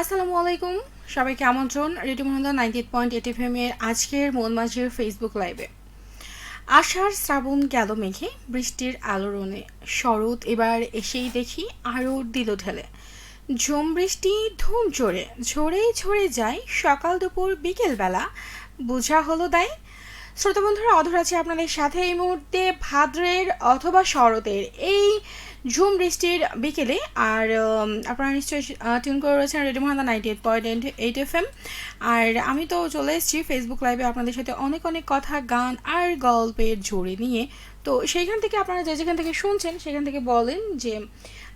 আসসালামু আলাইকুম, সবাইকে আমন্ত্রণ রেডিও মহল্লা 98.8 FM এর আজকের মন মাঝের ফেসবুক লাইভে। আষাঢ় শ্রাবণ গেল মেঘে, বৃষ্টির আলোড়নে শরৎ এবার এসেই দেখি আরও দিল ঢেলে। ঝুম বৃষ্টি ধুম ঝরে ঝরেই ঝরে যায়, সকাল দুপুর বিকেল বেলা বোঝা হলো দায়। শ্রোতা বন্ধুরা, অধর আছে আপনাদের সাথে এই মুহূর্তে ভাদ্রের অথবা শরতের এই ঝুম বৃষ্টির বিকেলে। আর আপনারা নিশ্চয়ই টিউন করে রয়েছেন রেডিও মহানা 98.8 FM। আর আমি তো চলে এসেছি ফেসবুক লাইভে আপনাদের সাথে অনেক অনেক কথা, গান আর গল্পের ঝুড়ি নিয়ে। তো সেইখান থেকে আপনারা যে যেখান থেকে শুনছেন সেখান থেকে বলেন যে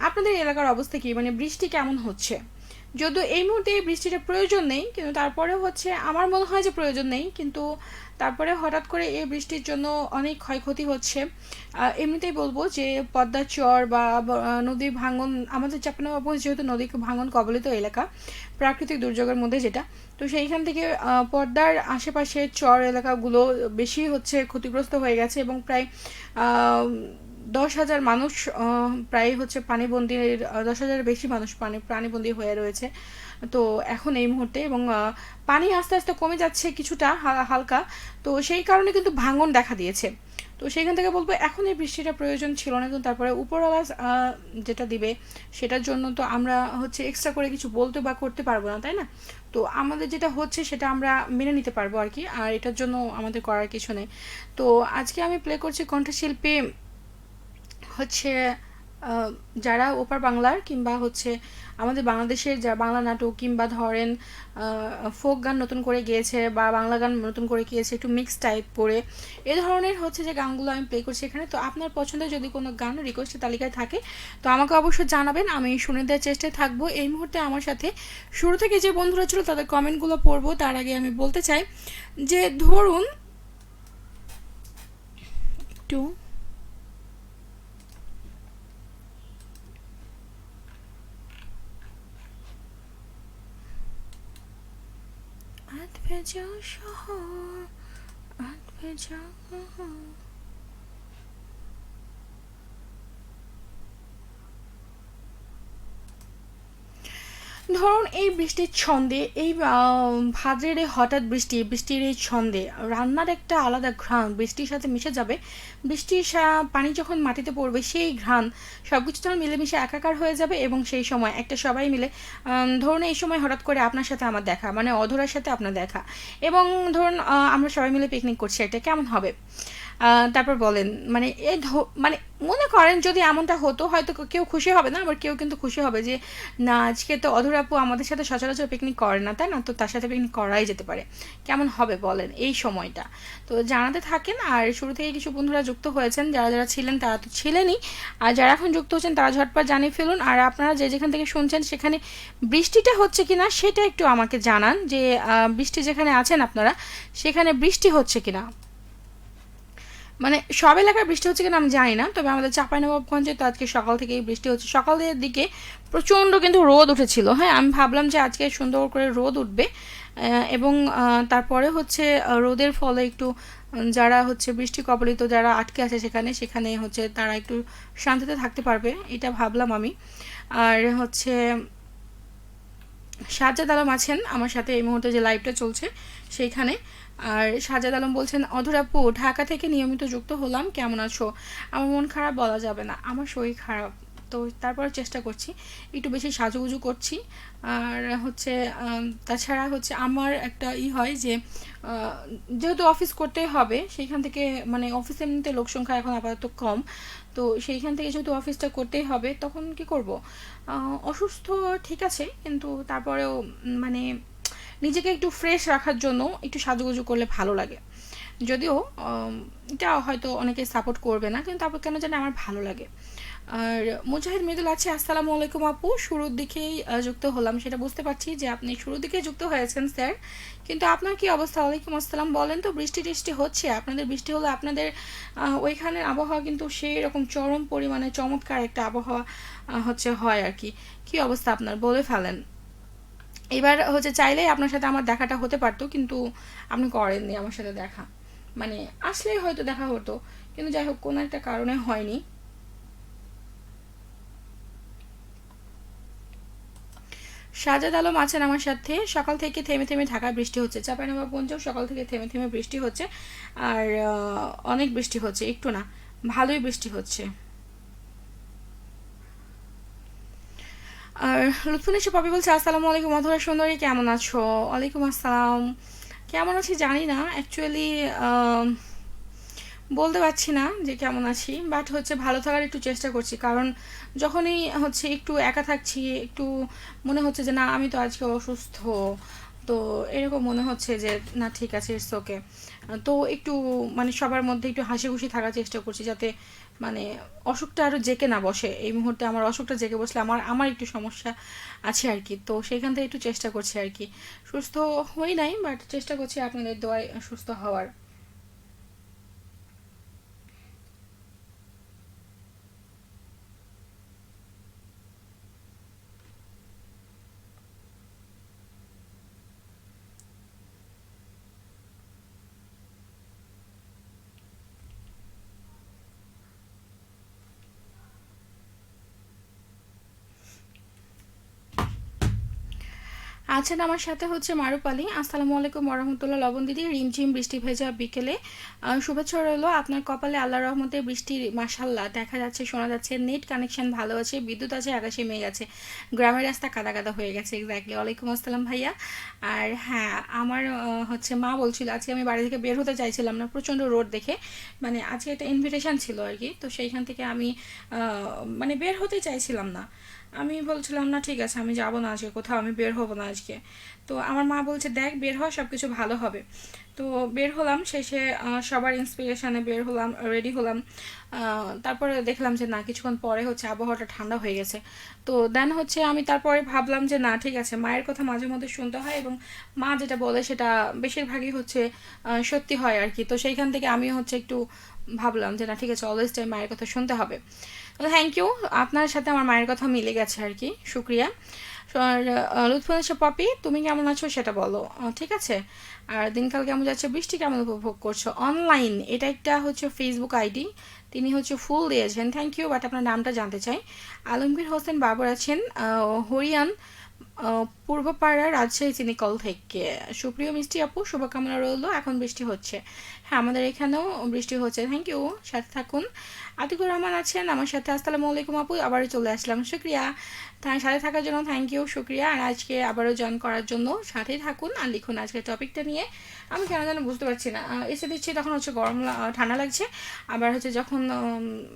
আপনাদের এলাকার অবস্থা কী, মানে বৃষ্টি কেমন হচ্ছে। যদিও এই মুহূর্তে এই বৃষ্টিটা প্রয়োজন নেই, কিন্তু তারপরে হচ্ছে আমার মনে হয় যে প্রয়োজন নেই, কিন্তু তারপরে হঠাৎ করে এই বৃষ্টির জন্য অনেক ক্ষয়ক্ষতি হচ্ছে। এমনিতেই বলবো যে পদ্মার চর বা নদী ভাঙন, আমাদের চাঁপাইনবাবগঞ্জ যেহেতু নদী ভাঙন কবলিত এলাকা, প্রাকৃতিক দুর্যোগের মধ্যে যেটা, তো সেইখান থেকে পদ্মার আশেপাশে চর এলাকাগুলো বেশি হচ্ছে ক্ষতিগ্রস্ত হয়ে গেছে এবং প্রায় 10,000 মানুষ প্রায় হচ্ছে পানিবন্দির, 10,000 বেশি মানুষ প্রাণীবন্দী হয়ে রয়েছে। তো এখন এই মুহূর্তে এবং পানি আস্তে আস্তে কমে যাচ্ছে কিছুটা হালকা, তো সেই কারণে কিন্তু ভাঙন দেখা দিয়েছে। তো সেইখান থেকে বলবো এখন এই বৃষ্টিটা প্রয়োজন ছিল না, কিন্তু তারপরে উপরওয়ালা যেটা দিবে সেটার জন্য তো আমরা হচ্ছে এক্সট্রা করে কিছু বলতে বা করতে পারবো না, তাই না? তো আমাদের যেটা হচ্ছে সেটা আমরা মেনে নিতে পারবো আর কি, আর এটার জন্য আমাদের করার কিছু নেই। তো আজকে আমি প্লে করছি কণ্ঠশিল্পী হচ্ছে যারা ওপার বাংলার কিংবা হচ্ছে আমাদের বাংলাদেশের যা বাংলা নাটক কিংবা ধরেন ফোক গান নতুন করে গিয়েছে বা বাংলা গান নতুন করে গিয়েছে একটু মিক্স টাইপ করে, এ ধরনের হচ্ছে যে গানগুলো আমি প্লে করছি এখানে। তো আপনার পছন্দের যদি কোনো গান রিকোয়েস্টের তালিকায় থাকে তো আমাকে অবশ্যই জানাবেন, আমি শুনে দেওয়ার চেষ্টায় থাকবো। এই মুহূর্তে আমার সাথে শুরু থেকে যে বন্ধুরা ছিল তাদের কমেন্টগুলো পড়বো, তার আগে আমি বলতে চাই যে ধরুন একটু ভেজা শহর, ভেজা ধরুন এই বৃষ্টির ছন্দে এই ভাদ্রের এই হঠাৎ বৃষ্টির এই ছন্দে রান্নার একটা আলাদা ঘ্রাণ বৃষ্টির সাথে মিশে যাবে। বৃষ্টির পানি যখন মাটিতে পড়বে সেই ঘ্রাণ সব কিছু তখন মিলেমিশে একাকার হয়ে যাবে এবং সেই সময় একটা সবাই মিলে ধরুন এই সময় হঠাৎ করে আপনার সাথে আমার দেখা, মানে অধরার সাথে আপনার দেখা, এবং ধরুন আমরা সবাই মিলে পিকনিক করছি, এটা কেমন হবে? তারপর বলেন মানে মানে মনে করেন যদি এমনটা হতো হয়তো কেউ খুশি হবে না, আবার কেউ কিন্তু খুশি হবে যে না আজকে তো অধর আপু আমাদের সাথে সচরাচর পিকনিক করে না, তাই না? তো তার সাথে পিকনিক করাই যেতে পারে। কেমন হবে বলেন এই সময়টা? তো জানাতে থাকেন। আর শুরু থেকে কিছু বন্ধুরা যুক্ত হয়েছেন, যারা যারা ছিলেন তারা তো ছিলেনই, আর যারা এখন যুক্ত হচ্ছেন তারা ঝটপট জানিয়ে ফেলুন। আর আপনারা যে যেখান থেকে শুনছেন সেখানে বৃষ্টিটা হচ্ছে কিনা সেটা একটু আমাকে জানান, যে বৃষ্টি যেখানে আছেন আপনারা সেখানে বৃষ্টি হচ্ছে কিনা। মানে সব এলাকায় বৃষ্টি হচ্ছে কিনা আমি জানি না, তবে আমাদের চাঁপাইনবাবগঞ্জে তো আজকে সকাল থেকেই বৃষ্টি হচ্ছে। সকালের দিকে প্রচণ্ড কিন্তু রোদ উঠেছিল, হ্যাঁ আমি ভাবলাম যে আজকে সুন্দর করে রোদ উঠবে, এবং তারপরে হচ্ছে রোদের ফলে একটু যারা হচ্ছে বৃষ্টি কবলিত যারা আটকে আছে সেখানে সেখানে হচ্ছে তারা একটু শান্তিতে থাকতে পারবে, এটা ভাবলাম আমি। আর হচ্ছে সাজ্জাদ আলম আছেন আমার সাথে এই মুহূর্তে যে লাইভটা চলছে সেইখানে। আর সাজ্জাদ আলম বলছেন অধর আপু ঢাকা থেকে নিয়মিত যুক্ত হলাম, কেমন আছো? আমার মন খারাপ বলা যাবে না, আমার শরীর খারাপ, তো তারপরে চেষ্টা করছি, একটু বেশি সাজুগুজু করছি। আর হচ্ছে তাছাড়া হচ্ছে আমার একটা হয় যে যেহেতু অফিস করতে হবে সেইখান থেকে, মানে অফিসে এমনিতে লোক সংখ্যা এখন আপাতত কম, তো সেইখান থেকে যেহেতু অফিসটা করতেই হবে তখন কি করব, অসুস্থ ঠিক আছে, কিন্তু তারপরেও মানে নিজেকে একটু ফ্রেশ রাখার জন্য একটু সাজুগুজু করলে ভালো লাগে। যদিও এটা হয়তো অনেকে সাপোর্ট করবে না, কিন্তু তারপর কেন জানি আমার ভালো লাগে। আর মুজাহিদ মৃদুল আছে, আসসালামু আলাইকুম আপু, শুরুর দিকেই যুক্ত হলাম, সেটা বুঝতে পারছি যে আপনি শুরুর দিকে যুক্ত হয়েছেন স্যার, কিন্তু আপনার কি অবস্থা? ওয়ালাইকুম আসসালাম। বলেন তো বৃষ্টি টিষ্টি হচ্ছে আপনাদের? বৃষ্টি হলে আপনাদের ওইখানের আবহাওয়া কিন্তু সেই রকম চরম পরিমাণে চমৎকার একটা আবহাওয়া হচ্ছে হয় আর কি। কি অবস্থা আপনার বলে ফেলেন। এবার হচ্ছে চাইলেই আপনার সাথে আমার দেখাটা হতে পারতো, কিন্তু আপনি করেননি আমার সাথে দেখা, মানে আসলেই হয়তো দেখা হতো, কিন্তু যাই হোক কোনো একটা কারণে হয়নি। সাজাদ আলম আছেন আমার সাথে। সকাল থেকে থেমে থেমে ঢাকায় বৃষ্টি হচ্ছে, চাঁপাইনবাবগঞ্জেও সকাল থেকে থেমে থেমে বৃষ্টি হচ্ছে। আর অনেক বৃষ্টি হচ্ছে, একটু না, ভালোই বৃষ্টি হচ্ছে। আর লুৎফুন্নেসা পপি বলছে আসসালামু আলাইকুম মধুরা সুন্দরী, কেমন আছো? ওয়ালাইকুম আসসালাম। কেমন আছি জানি না অ্যাকচুয়ালি, বলতে পারছি না যে কেমন আছি, বাট হচ্ছে ভালো থাকার একটু চেষ্টা করছি। কারণ যখনই হচ্ছে একটু একা থাকছি, একটু মনে হচ্ছে যে না আমি তো আজকে অসুস্থ, তো এরকম মনে হচ্ছে যে না ঠিক আছে, ইটস ওকে। তো একটু মানে সবার মধ্যে একটু হাসি খুশি থাকার চেষ্টা করছি, যাতে মানে অসুখটা আরও জেকে না বসে। এই মুহূর্তে আমার অসুখটা জেকে বসলে আমার আমার একটু সমস্যা আছে আর কি, তো সেখান থেকে একটু চেষ্টা করছি আর কি। সুস্থ হই নাই, বাট চেষ্টা করছি আপনাদের দোয়ায় সুস্থ হওয়ার। আছেন আমার সাথে হচ্ছে মারুপ আলী। আসসালামু আলাইকুম ওরহমতুল্লাহ। লবণ দিদি, রিমঝিম বৃষ্টি ভেজা বিকেলে শুভেচ্ছা রইলো আপনার কপালে। আল্লাহ রহমতে বৃষ্টি মাশাল্লাহ দেখা যাচ্ছে, শোনা যাচ্ছে, নেট কানেকশন ভালো আছে, বিদ্যুৎ আছে, আকাশে মেঘ আছে, গ্রামের রাস্তা কাদা কাদা হয়ে গেছে। এক্স্যাক্টলি। ওয়ালাইকুম আসসালাম ভাইয়া। আর হ্যাঁ, আমার হচ্ছে মা বলছিল আজকে আমি বাড়ি থেকে বের হতে চাইছিলাম না প্রচণ্ড রোদ দেখে, মানে আজকে একটা ইনভিটেশন ছিল আর কি, তো সেইখান থেকে আমি মানে বের হতে চাইছিলাম না। আমি বলছিলাম না ঠিক আছে আমি যাব না আজকে কোথাও, আমি বের হবো না আজকে। তো আমার মা বলছে দেখ বের হ, সব কিছু ভালো হবে। তো বের হলাম, শেষে সবার ইন্সপিরেশনে বের হলাম, রেডি হলাম। তারপরে দেখলাম যে না কিছুক্ষণ পরে হচ্ছে আবহাওয়াটা ঠান্ডা হয়ে গেছে। তো দেন হচ্ছে আমি তারপরে ভাবলাম যে না ঠিক আছে, মায়ের কথা মাঝে মধ্যে শুনতে হয়, এবং মা যেটা বলে সেটা বেশিরভাগই হচ্ছে সত্যি হয় আর কি। তো সেইখান থেকে আমি হচ্ছে একটু ভাবলাম যে না ঠিক আছে, অলওয়েজ টাইম মায়ের কথা শুনতে হবে। তো থ্যাংক ইউ, আপনার সাথে আমার মায়ের কথা মিলে গেছে আর কি, শুক্রিয়া। আর লুৎফুন্নেসা পপি, তুমি কেমন আছো সেটা বলো, ঠিক আছে। আর দিনকাল কেমন যাচ্ছে, বৃষ্টি কেমন উপভোগ করছো? অনলাইন, এটা একটা হচ্ছে ফেসবুক আইডি, তিনি হচ্ছে ফুল দিয়েছেন, থ্যাংক ইউ, বাট আপনার নামটা জানতে চাই। আলমগীর হোসেন বাবর আছেন হরিয়ান, পূর্বপাড়া, রাজশাহী চিনিকল থেকে। সুপ্রিয় মিষ্টি আপু, শুভকামনা রইল। এখন বৃষ্টি হচ্ছে, হ্যাঁ আমাদের এখানেও বৃষ্টি হচ্ছে, থ্যাংক ইউ, সাথে থাকুন। আতিকুর রহমান আছেন আমার সাথে। আসসালামু আলাইকুম আপু, আবারও চলে আসলাম, শুক্রিয়া। তার সাথে থাকার জন্য থ্যাংক ইউ, শুক্রিয়া। আর আজকে আবারও জয়েন করার জন্য সাথেই থাকুন আর লিখুন আজকের টপিকটা নিয়ে। আমি কেন যেন বুঝতে পারছি না, এসে দিচ্ছি তখন হচ্ছে গরম ঠান্ডা লাগছে, আবার হচ্ছে যখন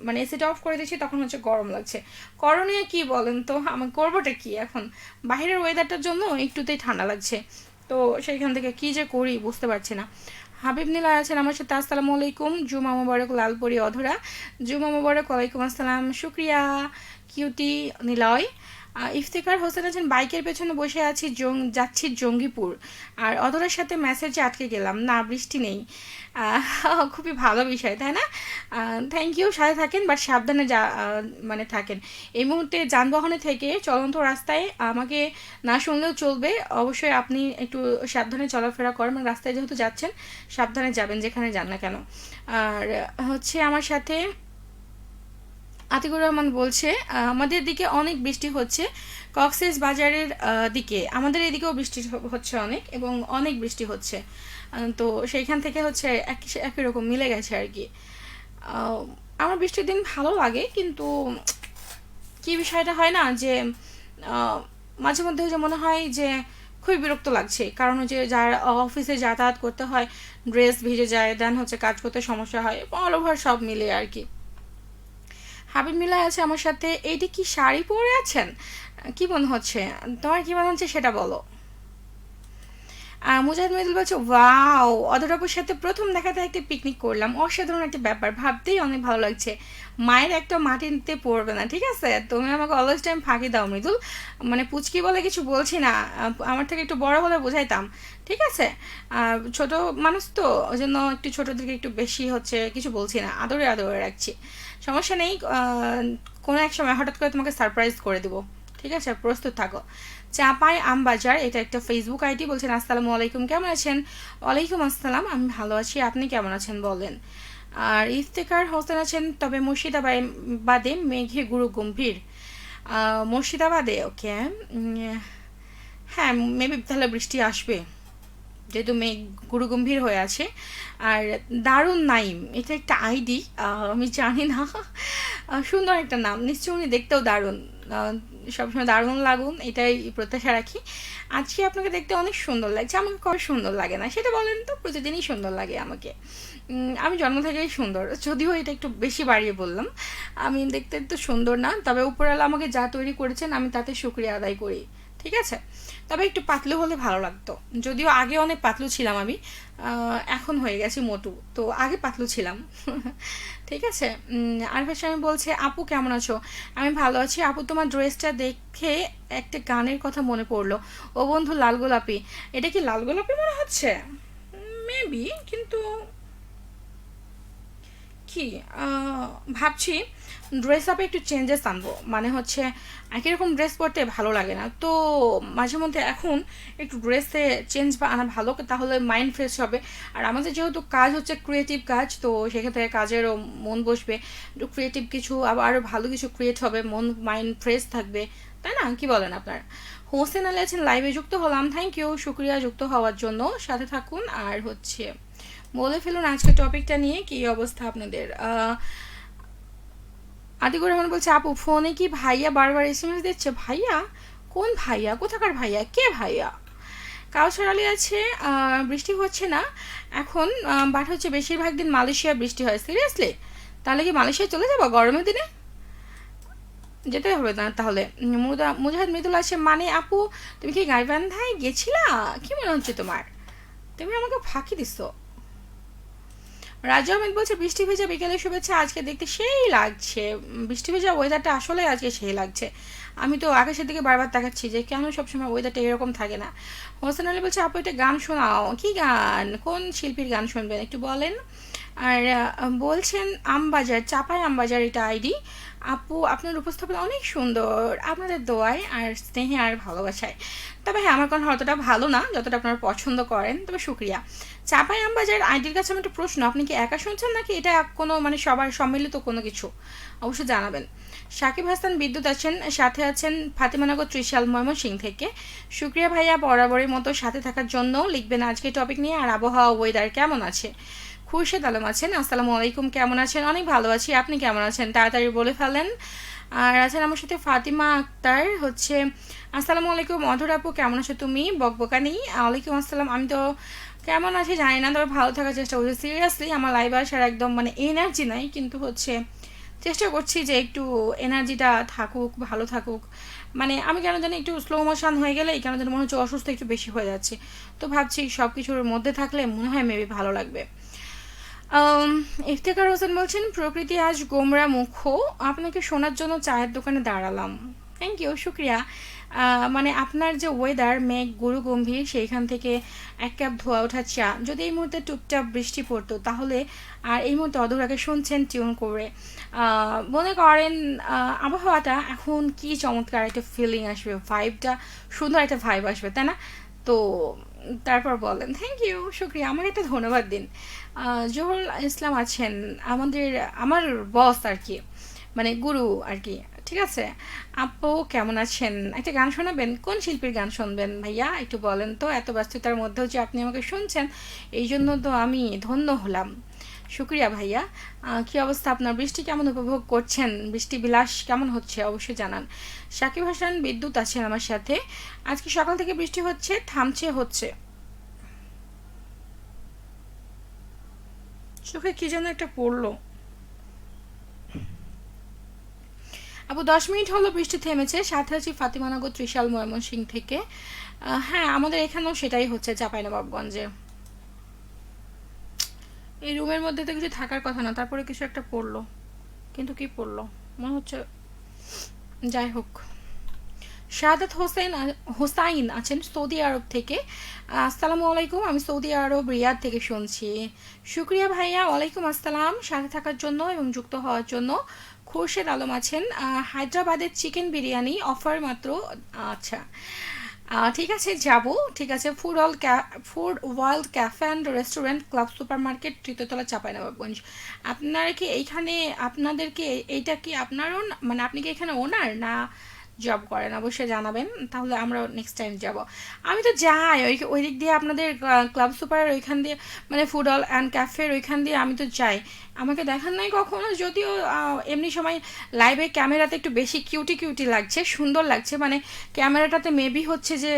মানে এসিটা অফ করে দিচ্ছি তখন হচ্ছে গরম লাগছে। করণীয় কি বলেন তো, আমি করবোটা কি এখন? বাইরের ওয়েদারটার জন্য একটুতেই ঠান্ডা লাগছে, তো সেইখান থেকে কি যে করি বুঝতে পারছি না। হাবিব নীলা আছেন আমার সাথে। আসসালামু আলাইকুম, জুমা মুবারক লালপুরি অধরা। জুমা মুবারক, ওয়ালাইকুম আসসালাম, শুক্রিয়া কিউটি নিলয়। ইফতেখার হোসেন আছেন বাইকের পেছনে বসে আছি, যাচ্ছি জঙ্গিপুর। আর অধরার সাথে মেসেজে আটকে গেলাম, না বৃষ্টি নেই। খুবই ভালো বিষয় তাই না? থ্যাংক ইউ, সাথে থাকেন বাট সাবধানে মানে থাকেন। এই মুহূর্তে যানবাহনে থেকে চলন্ত রাস্তায় আমাকে না শুনলেও চলবে, অবশ্যই আপনি একটু সাবধানে চলাফেরা করেন, মানে রাস্তায় যেহেতু যাচ্ছেন সাবধানে যাবেন যেখানে যান না কেন। আর হচ্ছে আমার সাথে আতিকুর রহমান বলছে আমাদের দিকে অনেক বৃষ্টি হচ্ছে, কক্সেস বাজারের দিকে আমাদের এদিকেও বৃষ্টি হচ্ছে অনেক, এবং অনেক বৃষ্টি হচ্ছে। তো সেইখান থেকে হচ্ছে একই রকম মিলে গেছে আর কি। আহ, আমার বৃষ্টির দিন ভালো লাগে, কিন্তু কি বিষয়টা হয় না যে আহ, মাঝে মধ্যে যে মনে হয় যে খুবই বিরক্ত লাগছে, কারণ হচ্ছে যার অফিসে যাতায়াত করতে হয় ড্রেস ভিজে যায়, দেন হচ্ছে কাজ করতে সমস্যা হয়, অল ওভার সব মিলে আর কি। হাবিব মিলা আছে আমার সাথে। এইটি কি শাড়ি পরে আছেন? কি মনে হচ্ছে তোমার, কি মনে হচ্ছে সেটা বলো। মুজাহিদ মহিদুল বলছে ওয়াও, অধরাপুর সাথে প্রথম দেখাতে একটা পিকনিক করলাম, অসাধারণ একটা ব্যাপার, ভাবতেই অনেক ভালো লাগছে। মায়ের একটা মাটিতে পড়বে না, ঠিক আছে? তুমি আমাকে অলওয়েজ টাইম ফাঁকি দাও মৃদুল, মানে পুচকি বলে কিছু বলছি না, আমার থেকে একটু বড় হলে বোঝাইতাম, ঠিক আছে? ছোট মানুষ তো ওই জন্য একটু ছোটোদেরকে একটু বেশি হচ্ছে কিছু বলছি না, আদরে আদরে রাখছি, সমস্যা নেই। কোনো এক সময় হঠাৎ করে তোমাকে সারপ্রাইজ করে দেবো, ঠিক আছে? প্রস্তুত থাকো। চাপাই আমবাজার, এটা একটা ফেসবুক আইডি, বলছেন আসসালামু আলাইকুম, কেমন আছেন? ওয়ালাইকুম আসসালাম, আমি ভালো আছি, আপনি কেমন আছেন বলেন। আর ইফতেখার হোসেন আছেন, তবে মুর্শিদাবাদে মেঘে গুরু গম্ভীর। মুর্শিদাবাদে, ওকে। হ্যাঁ, মেবি তাহলে বৃষ্টি আসবে, যেহেতু মেঘ গুরুগম্ভীর হয়ে আছে। আর দারুণ নাইম, এটা একটা আইডি, আমি জানি না, সুন্দর একটা নাম, নিশ্চয়ই উনি দেখতেও দারুণ। আহ, সবসময় দারুণ লাগুন এটাই প্রত্যাশা রাখি। আজকে আপনাকে দেখতে অনেক সুন্দর লাগছে, আমাকে কবে সুন্দর লাগে না সেটা বলেন তো? প্রতিদিনই সুন্দর লাগে আমাকে। আমি জন্ম থেকেই সুন্দর, যদিও এটা একটু বেশি বাড়িয়ে বললাম। আমি দেখতে তো সুন্দর না, তবে উপরওয়ালা আমাকে যা তৈরি করেছেন আমি তাতে শুক্রিয়া আদায় করি। ঠিক আছে, তবে একটু পাতলু হলে ভালো লাগতো, যদিও আগে অনেক পাতলু ছিলাম আমি, এখন হয়ে গেছি মোটু, তো আগে পাতলু ছিলাম। ঠিক আছে। আরিফা স্বামী বলছে, আপু কেমন আছো? আমি ভালো আছি আপু, তোমার ড্রেসটা দেখে একটা গানের কথা মনে পড়লো, ও বন্ধু লাল গোলাপি। এটা কি লাল গোলাপি মনে হচ্ছে? মেবি, কিন্তু কি, ভাবছি ড্রেস আপে একটু চেঞ্জেস আনবো, মানে হচ্ছে একই রকম ড্রেস পরতে ভালো লাগে না তো, মাঝে মধ্যে এখন একটু ড্রেসে চেঞ্জ আনা ভালো, তাহলে মাইন্ড ফ্রেশ হবে। আর আমাদের যেহেতু কাজ হচ্ছে ক্রিয়েটিভ কাজ, তো সেক্ষেত্রে কাজেরও মন বসবে, একটু ক্রিয়েটিভ কিছু, আবার আরও ভালো কিছু ক্রিয়েট হবে, মন মাইন্ড ফ্রেশ থাকবে, তাই না? কি বলেন আপনার? হোসেন আলী আছেন, লাইভে যুক্ত হলাম, থ্যাংক ইউ, শুক্রিয়া যুক্ত হওয়ার জন্য, সাথে থাকুন। আর হচ্ছে বলে ফেলুন আজকে টপিকটা নিয়ে কি অবস্থা আপনাদের। আতিকুর রহমান বলছে, আপু ফোনে কি ভাইয়া বারবার এসএমএস দিচ্ছে? ভাইয়া? কোন ভাইয়া? কোথাকার ভাইয়া? কে ভাইয়া? কাউসার আলী আছে, বৃষ্টি হচ্ছে না এখন, বাট হচ্ছে বেশিরভাগ দিন মালয়েশিয়া বৃষ্টি হয়। সিরিয়াসলি? তাহলে কি মালয়েশিয়া চলে যাবো গরমের দিনে? যেতে হবে না তাহলে। মুজাহিদ মৃদুল আছে, মানে আপু তুমি কি গাইবান্ধায় গেছিলা? কি মনে হচ্ছে তোমার? তুমি আমাকে ফাঁকি দিছো। রাজু আহমেদ বলছে, বৃষ্টি ভেজা বিকেলের শুভেচ্ছা, আজকে দেখতে সেই লাগছে, বৃষ্টি ভেজা ওয়েদারটা আসলে আজকে সেই লাগছে। আমি তো আকাশের দিকে বারবার তাকাচ্ছি যে কেন সবসময় ওয়েদারটা এরকম থাকে না। হোসেন আলী বলছে, আপু এটা গান শোনাও। কি গান? কোন শিল্পীর গান শুনবেন একটু বলেন। আর বলছেন আমবাজার, চাপাই আমবাজার এটা আইডি। আপু আপনার উপস্থাপনা অনেক সুন্দর, আপনাদের দোয়ায় আর স্নেহে আর ভালোবাসায়। তবে হ্যাঁ, আমার কোনো অতটা ভালো না যতটা আপনারা পছন্দ করেন, তবে শুক্রিয়া। চাপাই আমবাজার আইডির কাছে আমার একটা প্রশ্ন, আপনি কি একা শুনছেন নাকি এটা কোনো মানে সবার সম্মিলিত কোনো কিছু? অবশ্যই জানাবেন। সাকিব হাসান বিদ্যুৎ আছেন, সাথে আছেন ফাতেমানগর ত্রিশাল ময়মনসিংহ থেকে। শুক্রিয়া ভাইয়া বরাবরের মতো সাথে থাকার জন্য। লিখবেন আজকে টপিক নিয়ে আর আবহাওয়া ওয়েদার কেমন আছে। খুরশেদ আলম আছেন, আসসালামু আলাইকুম, কেমন আছেন? অনেক ভালো আছি, আপনি কেমন আছেন? তাড়াতাড়ি বলে ফেলেন। আর আছেন আমার সাথে ফাতিমা আক্তার, হচ্ছে আসসালামু আলাইকুম অধর আপু, কেমন আছো তুমি? বকবকানি, ওয়ালাইকুম আসসালাম। আমি তো কেমন আছি জানি না, তবে ভালো থাকার চেষ্টা করছি। সিরিয়াসলি আমার লাইভে আসার একদম মানে এনার্জি নাই, কিন্তু হচ্ছে চেষ্টা করছি যে একটু এনার্জিটা থাকুক, ভালো থাকুক। মানে আমি কেন জানি একটু স্লো মোশন হয়ে গেলে কেন জানি মনে হচ্ছে অসুস্থ একটু বেশি হয়ে যাচ্ছে, তো ভাবছি সব কিছুর মধ্যে থাকলে মনে হয় মেবি ভালো লাগবে। ইফতেখার হোসেন বলছেন, প্রকৃতি আজ গোমরা মুখ, আপনাকে শোনার জন্য চায়ের দোকানে দাঁড়ালাম। থ্যাংক ইউ, শুক্রিয়া। মানে আপনার যে ওয়েদার মেঘ গুরু গম্ভীর, সেইখান থেকে এক কাপ ধোয়া ওঠা চা, যদি এই মুহূর্তে টুপটাপ বৃষ্টি পড়তো তাহলে। আর এই মুহূর্তে অধরাকে শুনছেন টিউন করে। মনে করেন আবহাওয়াটা এখন কি চমৎকার একটা ফিলিং আসবে, ভাইবটা সুন্দর একটা ভাইব আসবে, তাই না? তো তারপর বলেন, থ্যাংক ইউ, শুক্রিয়া, আমাকে একটা ধন্যবাদ দিন। জহুরুল ইসলাম আছেন, আমার বস আর কি, মানে গুরু আর কি। ঠিক আছে, আপু কেমন আছেন? একটা গান শোনাবেন? কোন শিল্পীর গান শুনবেন ভাইয়া একটু বলেন তো? এত ব্যস্ততার মধ্যেও যে আপনি আমাকে শুনছেন, এই জন্য তো আমি ধন্য হলাম। শুক্রিয়া ভাইয়া। কি অবস্থা আপনার? বৃষ্টি কেমন উপভোগ করছেন? বৃষ্টি বিলাস কেমন হচ্ছে অবশ্যই জানান। সাকিব হাসান বিদ্যুৎ আছেন আমার সাথে, আজকে সকাল থেকে বৃষ্টি হচ্ছে, থামছে, হচ্ছে। চোখে কি যেন একটা পড়লো। আপু 10 মিনিট হলো বৃষ্টি থেমেছে, সাথে আছি ফাতিমানগর ত্রিশাল ময়মনসিংহ থেকে। হ্যাঁ, আমাদের এখানেও সেটাই হচ্ছে, চাঁপাইনবাবগঞ্জে। এই রুমের মধ্যে তো কিছু থাকার কথা না, তারপরে কিছু একটা পড়লো, কিন্তু কি পড়লো মনে হচ্ছে, যাই হোক। শাহাদাত হোসাইন আছেন সৌদি আরব থেকে, আসসালামু আলাইকুম, আমি সৌদি আরব রিয়াদ থেকে শুনছি। শুক্রিয়া ভাইয়া, ওয়ালাইকুম আসসালাম সাথে থাকার জন্য এবং যুক্ত হওয়ার জন্য। খুরশেদ আলম আছেন, হায়দ্রাবাদের চিকেন বিরিয়ানি অফার মাত্র। আচ্ছা, ঠিক আছে যাব, ঠিক আছে। Food world cafe and restaurant club supermarket, তৃতীয়তলা, চাঁপাইনবাবগঞ্জ। আপনারা কি এইখানে, আপনাদেরকে এইটা কি আপনারও মানে আপনি কি এখানে ওনার, না জব করেন অবশ্যই জানাবেন, তাহলে আমরা নেক্সট টাইম যাব। আমি তো যাই ওই ওই দিক দিয়ে, আপনাদের ক্লাব সুপারের ওইখান দিয়ে, মানে ফুড হল অ্যান্ড ক্যাফের ওইখান দিয়ে আমি তো যাই। আমাকে দেখান নাই কখনো, যদিও এমনি সময় লাইভে ক্যামেরাতে একটু বেশি কিউটি কিউটি লাগছে, সুন্দর লাগছে, মানে ক্যামেরাটাতে মেবি হচ্ছে যে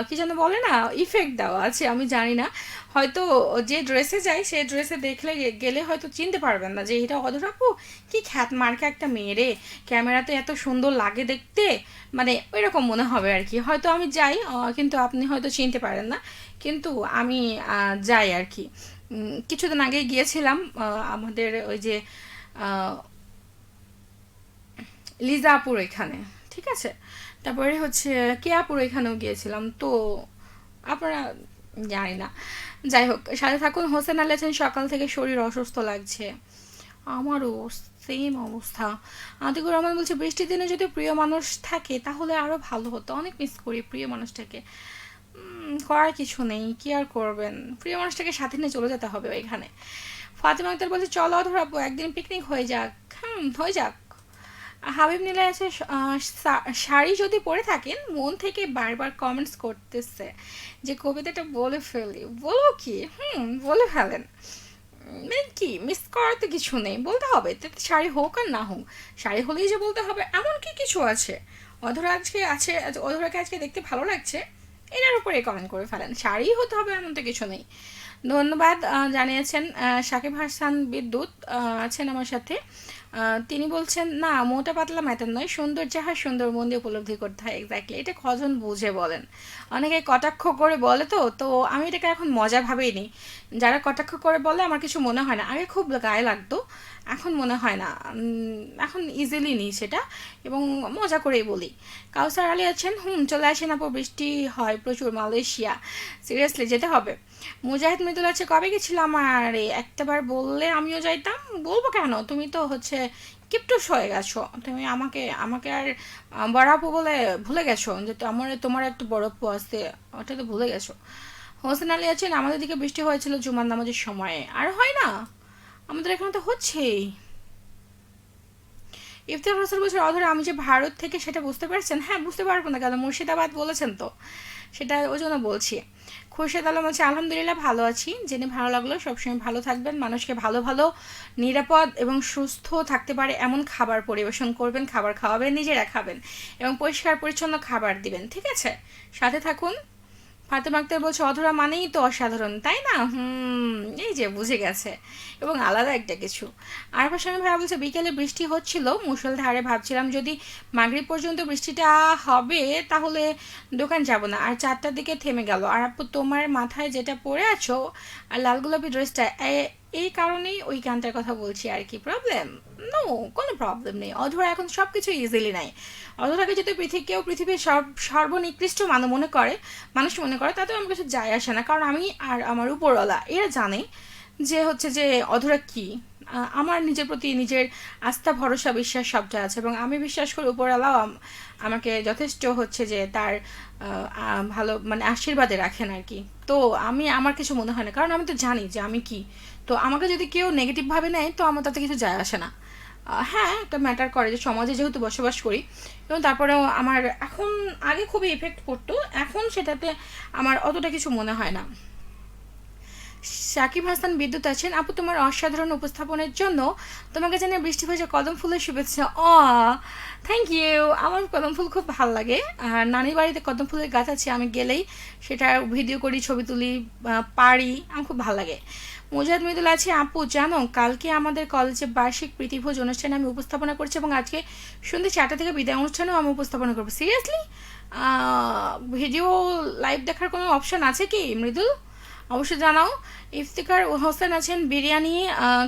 কি যেন বলে না, ইফেক্ট দেওয়া আছে, আমি জানি না। হয়তো যে ড্রেসে যায় সেই ড্রেসে দেখলে গেলে হয়তো চিনতে পারবেন না যে এটা অধর আপু, কি খ্যাত মার্কা একটা মেয়ে রে, ক্যামেরাতে এত সুন্দর লাগে দেখতে, মানে ওই রকম মনে হবে আর কি। হয়তো আমি যাই, কিন্তু আপনি হয়তো চিনতে পারেন না, কিন্তু আমি যাই আর কি। কিছুদিন আগে গিয়েছিলাম আমাদের ওই যে আহ, লিজাপুর এখানে, ঠিক আছে, তারপরে হচ্ছে কেয়াপুর এখানেও গিয়েছিলাম তো, আপনারা জানি না। যাই হোক, সাথে থাকুন। হোসেন আলী আছেন, সকাল থেকে শরীর অসুস্থ লাগছে। আমারও সেম অবস্থা। আতিকুর রহমান বলছে বৃষ্টির দিনে যদি প্রিয় মানুষ থাকে তাহলে আরও ভালো হতো, অনেক মিস করি প্রিয় মানুষটাকে। করার কিছু নেই, কি আর করবেন, প্রিয় মানুষটাকে সাথে নিয়ে চলে যেতে হবে ওইখানে। ফাতেমা আক্তার বলছে চলো ধরাবো একদিন পিকনিক হয়ে যাক। হয়ে যাক। হাবিব নীলা আছে, শাড়ি যদি পরে থাকেন মন থেকে বারবার কমেন্টস করতেছে যে কবিতাটা বলে ফেলি, বলো কি, বলে ফেলেন। মানে কি মিস করার তো কিছু নেই, বলতে হবে, তাতে শাড়ি হোক আর না হোক, শাড়ি হলেই যে বলতে হবে এমন কি কিছু আছে? অধরা আজকে আছে, অধরাকে আজকে দেখতে ভালো লাগছে, এটার উপরে কমেন্ট করে ফেলেন, শাড়ি হতে হবে এমন তো কিছু নেই। ধন্যবাদ জানিয়েছেন সাকিব হাসান বিদ্যুৎ আছেন আমার সাথে। তিনি বলছেন না মোটা পাতলা ম্যাটার নয়, সুন্দর যাহা সুন্দর মন দিয়ে উপলব্ধি করতে হয়। এক্স্যাক্টলি, এটা কজন বুঝে বলেন? অনেকে কটাক্ষ করে বলে, তো তো আমি এটাকে এখন মজা ভাবেই নিই। যারা কটাক্ষ করে বলে আমার কিছু মনে হয় না, আগে খুব গায়ে লাগতো, এখন মনে হয় না, এখন ইজিলি নিই সেটা, এবং মজা করেই বলি। কাউসার আলী আছেন, চলে আসেন আপু, বৃষ্টি হয় প্রচুর মালয়েশিয়া, সিরিয়াসলি যেতে হবে। মুজাহিদ মৃদুল আছে, কবে গেছিলাম, আর একটাবার বললে আমিও যাইতাম। বলবো কেন, তুমি তো হচ্ছে কিপটুস হয়ে গেছো, তুমি আমাকে আমাকে আর বড় আপু বলে ভুলে গেছো যে তোমার একটা বড় আপু আছে, ওটা তো ভুলে গেছো। হোসেন আলী আছেন, আমাদের দিকে বৃষ্টি হয়েছিল জুমার নামাজের সময়ে, আর হয় না, আমাদের এখানে তো হচ্ছেই। ইফতেখার হোসেন বলছে অধরা আমি যে ভারত থেকে সেটা বুঝতে পারছেন? হ্যাঁ বুঝতে পারবো না কেন, মুর্শিদাবাদ বলেছেন তো, সেটা ওই জন্য বলছি। খুরশেদ আলম আছে, আলহামদুলিল্লাহ ভালো আছি, জেনে ভালো লাগলো, সবসময় ভালো থাকবেন, মানুষকে ভালো ভালো নিরাপদ এবং সুস্থ থাকতে পারে এমন খাবার পরিবেশন করবেন, খাবার খাওয়াবেন, নিজেরা খাবেন এবং পরিষ্কার পরিচ্ছন্ন খাবার দিবেন, ঠিক আছে? সাথে থাকুন। ফাতেমা আক্তার বলছে অধরা মানেই তো অসাধারণ, তাই না? এই যে বুঝে গেছে, এবং আলাদা একটা কিছু। আর পাশামি ভাইয়া বলছে বিকেলে বৃষ্টি হচ্ছিল মুষলধারে, ভাবছিলাম যদি মাগরিব পর্যন্ত বৃষ্টিটা হবে তাহলে দোকান যাব না, আর 4টার দিকে থেমে গেল। আর আপু তোমার মাথায় যেটা পরে আছো আর লাল গোলাপি ড্রেসটা, এই কারণেই ওই গানটার কথা বলছি আর কি। প্রবলেম? নো, কোনো প্রবলেম নেই, অধরা এখন সব কিছু ইজিলি নেয়। অধরাকে যদি কেউ পৃথিবীর সর্বনিকৃষ্ট মানুষ মনে করে, তাতেও আমার কিছু যায় আসে না, কারণ আমি আর আমার উপরওয়ালা এরা জানে যে হচ্ছে যে অধরা কি। আমার নিজের প্রতি নিজের আস্থা ভরসা বিশ্বাস সবটা আছে, এবং আমি বিশ্বাস করি উপরওয়ালাও আমাকে যথেষ্ট হচ্ছে যে তার ভালো মানে আশীর্বাদে রাখেন আর কি। তো আমার কিছু মনে হয় না, কারণ আমি তো জানি যে আমি কি। তো আমাকে যদি কেউ নেগেটিভভাবে নেয় তো আমার তাতে কিছু যায় আসে না। হ্যাঁ, একটা ম্যাটার করে যে সমাজে যেহেতু বসবাস করি, এবং তারপরেও আমার এখন, আগে খুবই ইফেক্ট পড়তো, এখন সেটাতে আমার অতটা কিছু মনে হয় না। সাকিব হাসান বিদ্যুৎ আছেন, আপু তোমার অসাধারণ উপস্থাপনের জন্য তোমাকে জানিয়ে বৃষ্টি ভেজা কদম ফুলের শুভেচ্ছা। থ্যাংক ইউ, আমার কদম ফুল খুব ভালো লাগে, আর নানির বাড়িতে কদম ফুলের গাছ আছে, আমি গেলেই সেটা ভিডিও করি, ছবি তুলি, পারি, আমার খুব ভালো লাগে। মুজাহিদ মৃদুল আছে, আপু জানো কালকে আমাদের কলেজে বার্ষিক প্রীতিভোজ অনুষ্ঠানে আমি উপস্থাপনা করছি, এবং আজকে সন্ধ্যে 4টা থেকে বিদায় অনুষ্ঠানেও আমি উপস্থাপনা করবো। সিরিয়াসলি? ভিডিও লাইভ দেখার কোনো অপশান আছে কি মৃদুল? অবশ্যই জানাও। ইফতিকার হোসেন আছেন, বিরিয়ানি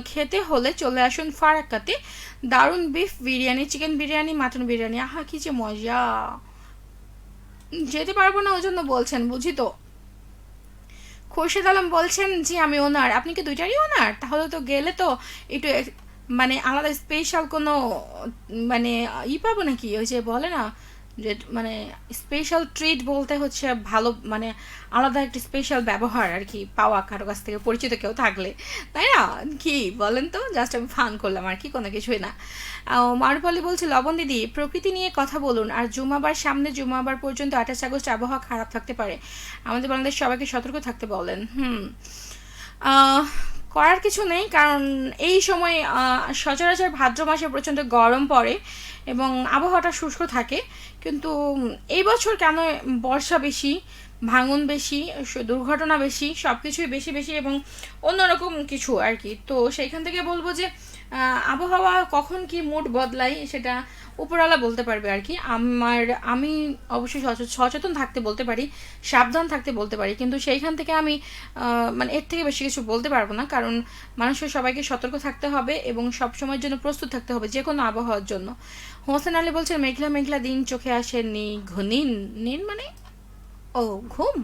খেতে হলে চলে আসুন ফারাক্কাতে, দারুণ beef biryani, chicken biryani, mutton biryani, আহা কি যে মজা। যেতে পারবো না ওই জন্য বলছেন, বুঝি তো। খোরশেদ আলম বলছেন জি আমি ওনার, আপনি কি দুইটারই ওনার? তাহলে তো গেলে তো একটু মানে আলাদা স্পেশাল কোনো মানে পাবো নাকি, ওই যে বলে না যে মানে স্পেশাল ট্রিট বলতে হচ্ছে ভালো মানে আলাদা একটা স্পেশাল ব্যবহার আর কি পাওয়া কারো কাছ থেকে পরিচিত কেউ থাকলে, তাই না? কি বলেন তো, জাস্ট আমি ফান করলাম আর কি, কোনো কিছুই না। মারুফালি বলছে লবণ দিদি প্রকৃতি নিয়ে কথা বলুন, আর জুমাবার সামনে জুমাবার পর্যন্ত 28 আগস্ট আবহাওয়া খারাপ থাকতে পারে, আমাদের বাংলাদেশ সবাইকে সতর্ক থাকতে বলেন। আহ, করার কিছু নেই, কারণ এই সময় সচরাচর ভাদ্র মাসে প্রচণ্ড গরম পড়ে এবং আবহাওয়াটা শুষ্ক থাকে। কিন্তু এই বছর কেন বর্ষা বেশি, ভাঙন বেশি, দুর্ঘটনা বেশি, সব কিছুই বেশি বেশি এবং অন্যরকম কিছু আর কি। তো সেইখান থেকে বলবো যে আবহাওয়া কখন কি মুড বদলায় সেটা উপরওয়ালা বলতে পারবে আর কি। আমি অবশ্যই সচেতন থাকতে বলতে পারি, সাবধান থাকতে বলতে পারি, কিন্তু সেইখান থেকে আমি মানে এর থেকে বেশি কিছু বলতে পারবো না, কারণ মানুষের সবাইকে সতর্ক থাকতে হবে এবং সব সময়ের জন্য প্রস্তুত থাকতে হবে যে কোনো আবহাওয়ার জন্য। হোসেন আলী বলছেন মেঘলা মেঘলা দিন চোখে আসে নি ঘনিন নিন মানে ও ঘুম।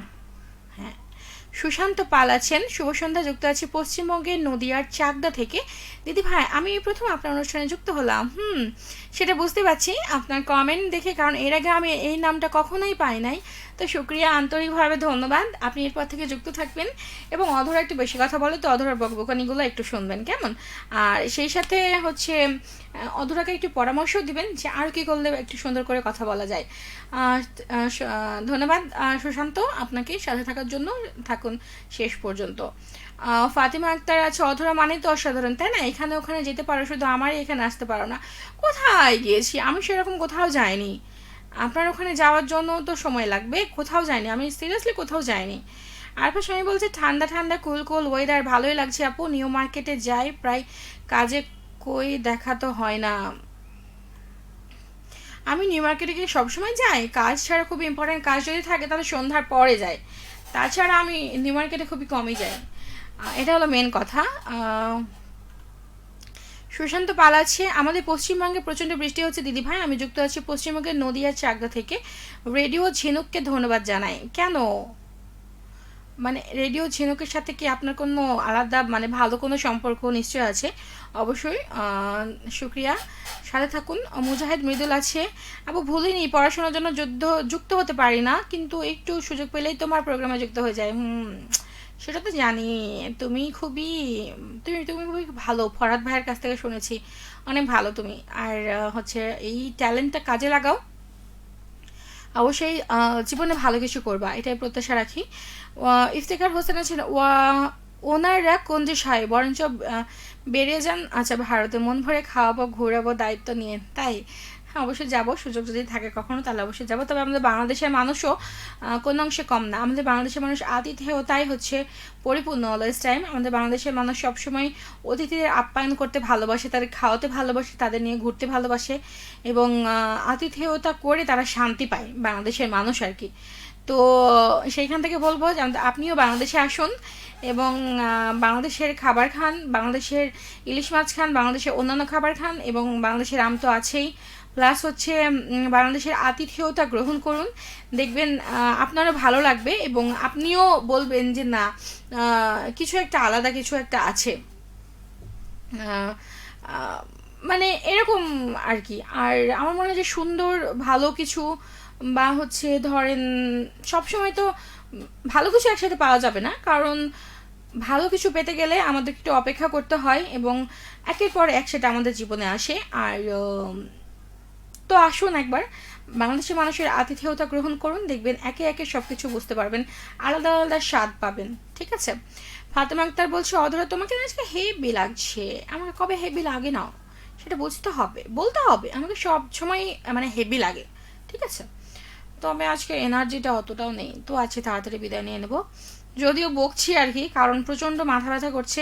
হ্যাঁ, সুশান্ত পাল আছেন, শুভ সন্ধ্যা, যুক্ত আছি পশ্চিমবঙ্গের নদিয়ার চাকদা থেকে। দিদি ভাই আমি এই প্রথম আপনার অনুষ্ঠানে যুক্ত হলাম। সেটা বুঝতে পারছি আপনার কমেন্ট দেখে, কারণ এর আগে আমি এই নামটা কখনোই পাই নাই। তো শুক্রিয়া, আন্তরিকভাবে ধন্যবাদ। আপনি এরপর থেকে যুক্ত থাকবেন এবং অধরা একটু বেশি কথা বলে তো অধরার বকবকানিগুলো একটু শুনবেন কেমন। আর সেই সাথে হচ্ছে অধরাকে একটু পরামর্শ দিবেন যে আর কি করলে একটু সুন্দর করে কথা বলা যায়। ধন্যবাদ সুশান্ত আপনাকে, সাথে থাকার জন্য। থাকুন শেষ পর্যন্ত। ফাতিমা আক্তার আছে, অধরা মানে তো অসাধারণ, তাই না? এখানে ওখানে যেতে পারো, শুধু আমারই এখানে আসতে পারো না। কোথায় গিয়েছি আমি? সেরকম কোথাও যাইনি। আপনার ওখানে যাওয়ার জন্য তো সময় লাগবে। কোথাও যাইনি আমি, সিরিয়াসলি কোথাও যাইনি। আর স্বামী বলছে ঠান্ডা ঠান্ডা কুল কুল ওয়েদার, ভালোই লাগছে আপু। নিউ মার্কেটে যাই প্রায়, কাজে কই দেখা তো হয় না। আমি নিউ মার্কেটে গিয়ে সবসময় যাই, কাজ ছাড়া খুব ইম্পর্টেন্ট কাজ যদি থাকে তাহলে সন্ধ্যার পরে যাই, তাছাড়া আমি নিউ মার্কেটে খুবই কমই যাই। এটা হলো মেন কথা। সুশান্ত পাল আছে, আমাদের পশ্চিমবঙ্গে প্রচণ্ড বৃষ্টি হচ্ছে দিদি ভাই, আমি যুক্ত আছি পশ্চিমবঙ্গের নদিয়ার চাকদা থেকে। রেডিও ঝিনুককে ধন্যবাদ জানাই। কেন মানে রেডিও ঝিনুকের সাথে কি আপনার কোনো আলাদা মানে ভালো কোনো সম্পর্ক নিশ্চয় আছে? অবশ্যই শুক্রিয়া, সাথে থাকুন। মুজাহিদ মৃদুল আছে, আপু ভুলিনি পড়াশোনার জন্য যুক্ত হতে পারি না, কিন্তু একটু সুযোগ পেলেই তোমার প্রোগ্রামে যুক্ত হয়ে যায়। সেটা তো জানি, তুমি খুবই তুমি তুমি খুবই ভালো, ফরহাদ ভাইয়ের কাছ থেকে শুনেছি অনেক ভালো তুমি। আর হচ্ছে এই ট্যালেন্টটা কাজে লাগাও, অবশ্যই জীবনে ভালো কিছু করবা, এটাই প্রত্যাশা রাখি। ইফতেখার হোসেন আছেন, ওনারা কোন দেশায় বরঞ্চ বেরিয়ে যান। আচ্ছা, ভারতে মন ভরে খাওয়াবো ঘোরাবো দায়িত্ব নিয়ে, তাই? হ্যাঁ, অবশ্যই যাবো, সুযোগ যদি থাকে কখনো তাহলে অবশ্যই যাবো। তবে আমাদের বাংলাদেশের মানুষও কোনো অংশে কম না। আমাদের বাংলাদেশের মানুষ আতিথেয়তাই হচ্ছে পরিপূর্ণ অলওয়েজ টাইম। আমাদের বাংলাদেশের মানুষ সবসময় অতিথিদের আপ্যায়ন করতে ভালোবাসে, তাদের খাওয়াতে ভালোবাসে, তাদের নিয়ে ঘুরতে ভালোবাসে এবং আতিথেয়তা করে তারা শান্তি পায়, বাংলাদেশের মানুষ আর কি। তো সেইখান থেকে বলবো যে আপনিও বাংলাদেশে আসুন এবং বাংলাদেশের খাবার খান, বাংলাদেশের ইলিশ মাছ খান, বাংলাদেশের অন্যান্য খাবার খান এবং বাংলাদেশের আম তো আছেই, প্লাস হচ্ছে বাংলাদেশের আতিথেয়তা গ্রহণ করুন। দেখবেন আপনারও ভালো লাগবে এবং আপনিও বলবেন যে না, কিছু একটা আলাদা কিছু একটা আছে, মানে এরকম আর কি। আর আমার মনে হয় যে সুন্দর ভালো কিছু বা হচ্ছে ধরেন সবসময় তো ভালো কিছু একসাথে পাওয়া যাবে না, কারণ ভালো কিছু পেতে গেলে আমাদের একটু অপেক্ষা করতে হয় এবং একের পর এক সেটা আমাদের জীবনে আসে। আর তো আসুন একবার বাংলাদেশের মানুষের আতিথেয়তা গ্রহণ করুন, দেখবেন একে একে সব কিছু বুঝতে পারবেন, আলাদা আলাদা স্বাদ পাবেন। ঠিক আছে। ফাতেমা আক্তার বলছে অধরা তোমাকে আজকে হেভি লাগছে। আমাকে কবে হেভি লাগে না সেটা বুঝতে হবে, বলতে হবে, আমাকে সব সময় মানে হেভি লাগে। ঠিক আছে, তবে আজকে এনার্জিটা অতটাও নেই, তো আছে তাড়াতাড়ি বিদায় নিয়ে নেবো। যদিও বকছি আর কি, কারণ প্রচণ্ড মাথা ব্যথা করছে।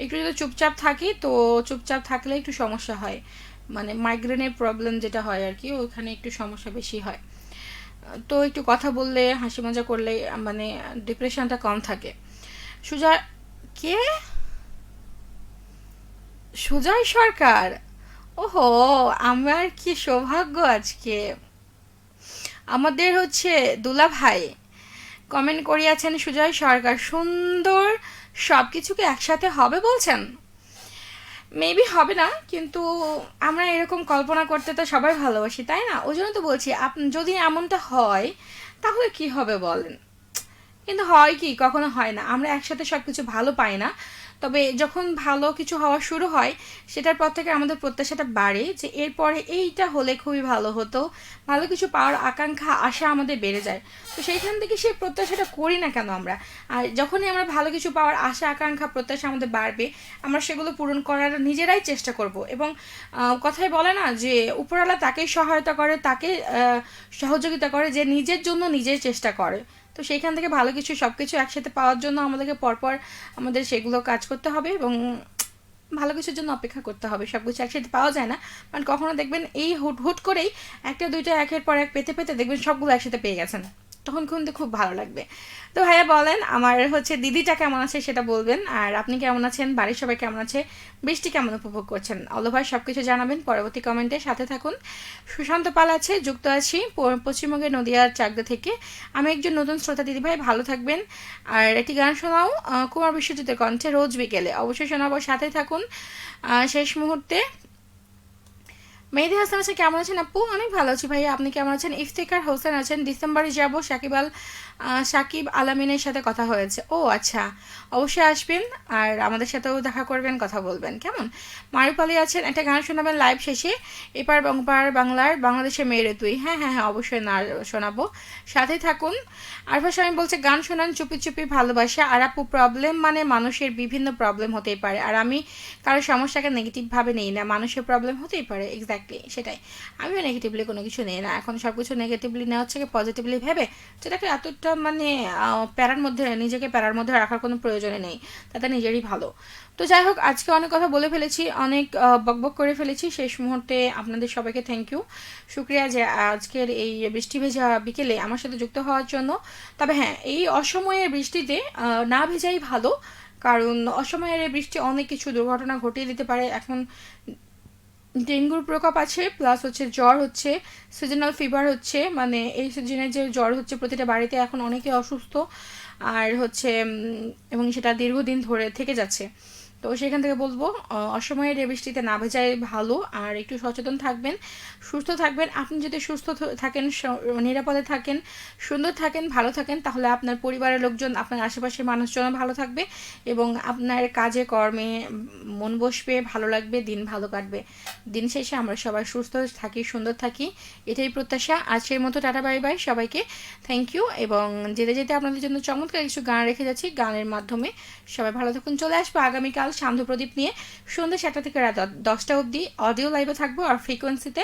একটু যদি চুপচাপ থাকি, তো চুপচাপ থাকলে একটু সমস্যা হয়, মানে মাইগ্রেনের প্রবলেম যেটা হয় আর কি, ওখানে একটু সমস্যা বেশি হয়। তো একটু কথা বললে হাসি মজা করলে মানে ডিপ্রেশনটা কম থাকে। সুজা কে? সুজয় সরকার? ওহো, আমার কি সৌভাগ্য আজকে। আমাদের হচ্ছে দুলা ভাই কমেন্ট করিয়াছেন সুজয় সরকার, সুন্দর সব কিছুকে একসাথে হবে বলছেন। মেবি হবে না, কিন্তু আমরা এরকম কল্পনা করতে তো সবাই ভালোবাসি, তাই না? ওই জন্য তো বলছি যদি এমনটা হয় তাহলে কি হবে বলেন। কিন্তু হয় কি, কখনো হয় না, আমরা একসাথে সব কিছু ভালো পাই না। তবে যখন ভালো কিছু হওয়া শুরু হয়, সেটার পর থেকে আমাদের প্রত্যাশাটা বাড়ে যে এরপরে এইটা হলে খুবই ভালো হতো, ভালো কিছু পাওয়ার আকাঙ্ক্ষা আশা আমাদের বেড়ে যায়। তো সেইখান থেকে সেই প্রত্যাশাটা করি না কেন আমরা? আর যখনই আমরা ভালো কিছু পাওয়ার আশা আকাঙ্ক্ষা প্রত্যাশা আমাদের বাড়বে, আমরা সেগুলো পূরণ করার নিজেরাই চেষ্টা করব। এবং কথায় বলে না যে উপরওয়ালা তাকেই সহায়তা করে, তাকে সহযোগিতা করে যে নিজের জন্য নিজেই চেষ্টা করে। তো সেইখান থেকে ভালো কিছু সব কিছু একসাথে পাওয়ার জন্য আমাদেরকে পরপর আমাদের সেগুলো কাজ করতে হবে এবং ভালো কিছুর জন্য অপেক্ষা করতে হবে। সব কিছু একসাথে পাওয়া যায় না, কারণ কখনো দেখবেন এই হুট হুট করেই একটা দুইটা একের পর এক পেতে পেতে দেখবেন সবগুলো একসাথে পেয়ে গেছেন, তখন কিন্তু খুব ভালো লাগবে। তো ভাইয়া বলেন, আমার দিদিটা কেমন আছে সেটা বলবেন, আর আপনি কেমন আছেন, বাড়ির সবাই কেমন আছে, বৃষ্টি কেমন উপভোগ করছেন, অল ওভার সব কিছু জানাবেন পরবর্তী কমেন্টে। সাথে থাকুন। সুশান্ত পাল আছে, যুক্ত আছি পশ্চিমবঙ্গের নদিয়ার চাকদা থেকে। আমি একজন নতুন শ্রোতা দিদিভাই, ভালো থাকবেন। আর একটি গান শোনাও কুমার বিশ্বজিতের কণ্ঠে, রোজ বিকেলে, অবশ্যই শোনাবো, সাথে থাকুন। শেষ মুহূর্তে মেহেদি হাসান আছে, কেমন আছেন আপু? অনেক ভালো আছি ভাইয়া, আপনি কেমন আছেন? ইফতেখার হোসেন আছেন, ডিসেম্বরে যাব, সাকিব আলামিনের সাথে কথা হয়েছে। ও আচ্ছা, অবশ্যই আসবেন আর আমাদের সাথেও দেখা করবেন, কথা বলবেন, কেমন? মারুপালি আছেন, একটা গান শোনাবেন লাইভ শেষে, এপার ওপার বাংলার, বাংলাদেশের মেয়েরে তুই। হ্যাঁ হ্যাঁ হ্যাঁ, অবশ্যই না শোনাবো, সাথেই থাকুন। আরফা শামীম বলছে গান শোনান চুপি চুপি ভালোবাসা। আর আপু, প্রবলেম মানে মানুষের বিভিন্ন প্রবলেম হতেই পারে, আর আমি কারো সমস্যাকে নেগেটিভভাবে নেই না, মানুষের প্রবলেম হতেই পারে, এক্স্যাক্টলি সেটাই। আমিও নেগেটিভলি কোনো কিছু নেই না, এখন সব কিছু নেগেটিভলি নেওয়া হচ্ছে কি পজিটিভলি ভেবে, যেটাকে এতটা মানে প্যারার মধ্যে, নিজেকে প্যারার মধ্যে রাখার কোনো প্রয়োজনে নেই, তাতে নিজেরই ভালো। তো যাই হোক, আজকে অনেক কথা বলে ফেলেছি, অনেক বকবক করে ফেলেছি, শেষ মুহূর্তে আপনাদের সবাইকে থ্যাংক ইউ, শুক্রিয়া যে আজকের এই বৃষ্টি ভেজা বিকেলে আমার সাথে যুক্ত হওয়ার জন্য। তবে হ্যাঁ, এই অসময়ের বৃষ্টিতে না ভেজাই ভালো, কারণ অসময়ের এই বৃষ্টি অনেক কিছু দুর্ঘটনা ঘটিয়ে দিতে পারে। এখন ডেঙ্গুর প্রকোপ আছে, প্লাস জ্বর হচ্ছে, সিজনাল ফিভার হচ্ছে, মানে এই সিজনে যে জ্বর হচ্ছে প্রতিটা বাড়িতে, এখন অনেকে অসুস্থ আর এবং সেটা দীর্ঘদিন ধরে থেকে যাচ্ছে। তো সেখান থেকে বলবো অসময়ের এই বৃষ্টিতে না ভেজাই ভালো, আর একটু সচেতন থাকবেন, সুস্থ থাকবেন। আপনি যদি সুস্থ থাকেন, নিরাপদে থাকেন, সুন্দর থাকেন, ভালো থাকেন, তাহলে আপনার পরিবারের লোকজন, আপনার আশেপাশের মানুষজন ভালো থাকবে এবং আপনার কাজে কর্মে মন বসবে, ভালো লাগবে, দিন ভালো কাটবে। দিন শেষে আমরা সবাই সুস্থ থাকি, সুন্দর থাকি, এটাই প্রত্যাশা। আজকের মতো টাটা, বাই বাই সবাইকে, থ্যাংক ইউ। এবং যেতে যেতে আপনাদের জন্য চমৎকার কিছু গান রেখে যাচ্ছি, গানের মাধ্যমে সবাই ভালো থাকুন। চলে আসবো আগামীকাল সান্ধ্য প্রদীপ নিয়ে, সন্ধ্যে 7টা থেকে রাত 10টা অবধি অডিও লাইভে থাকবো আর ফ্রিকোয়েন্সিতে,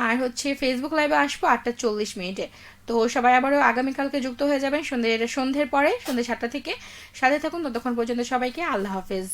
আর ফেসবুক লাইভে আসবো 8টা 40 মিনিটে। তো সবাই আবারও আগামীকালকে যুক্ত হয়ে যাবেন সন্ধ্যের পরে, সন্ধ্যে 7টা থেকে, সাথে থাকুন। ততক্ষণ পর্যন্ত সবাইকে আল্লাহ হাফেজ।